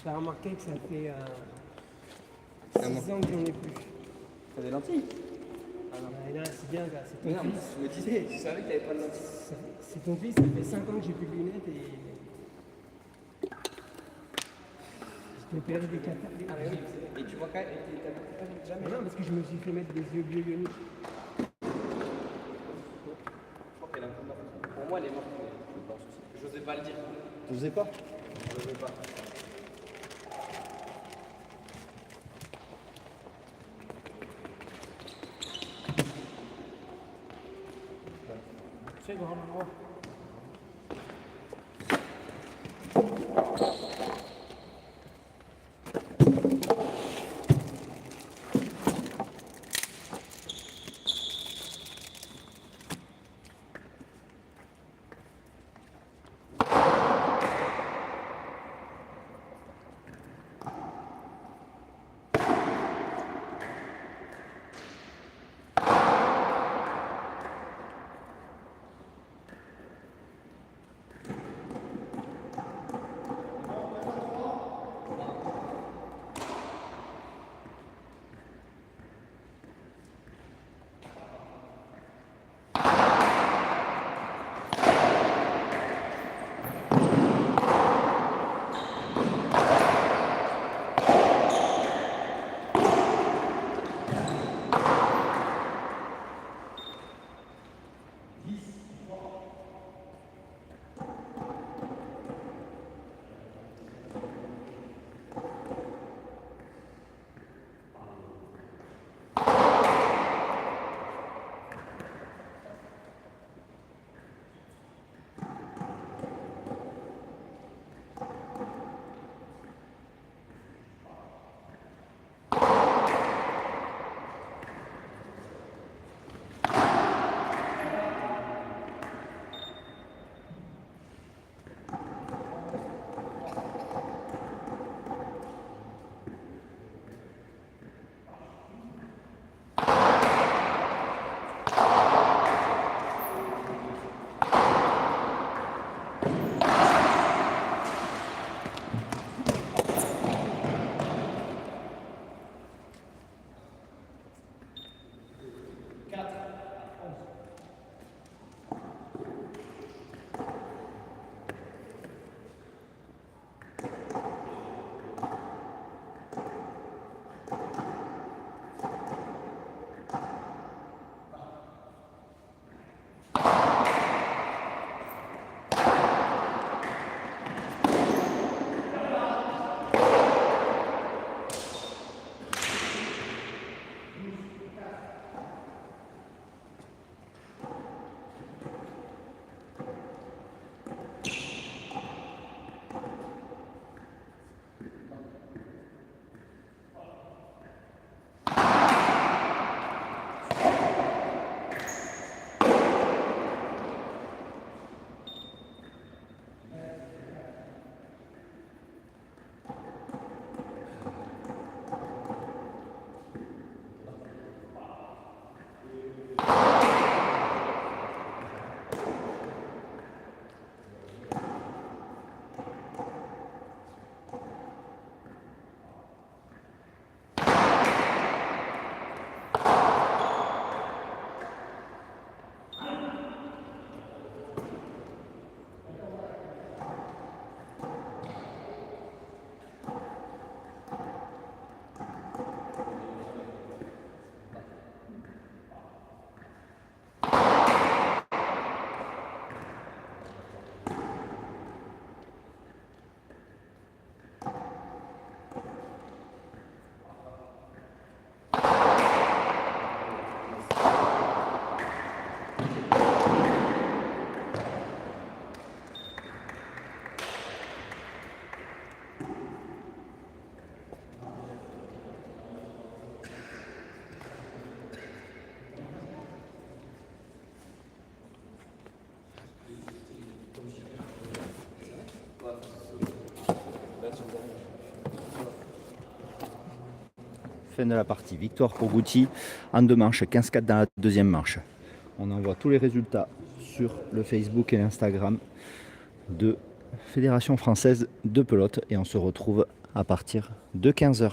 T'as remarqué que ça fait Un 6 ans que j'en ai plus. T'as des lentilles? Ah non. Là, c'est bien, gars, c'est Mais ton non, fils. je me disais, je savais que t'avais pas de lentilles. C'est ton fils, ça fait 5 ans que j'ai plus de lunettes et. Je t'ai perdu des catas. Ah mais oui, et tu vois quand même, t'as pas vu jamais. Non, parce que je me suis fait mettre des yeux bioniques. Je crois qu'elle a un peu de la Pour moi, elle est morte, mais je pense aussi. J'osais pas le dire. T'osais pas? J'osais pas. C'est grand endroit. Fin de la partie. Victoire pour Guti en 2 manches, 15-4 dans la deuxième manche. On envoie tous les résultats sur le Facebook et l'Instagram de Fédération française de pelote et on se retrouve à partir de 15 h.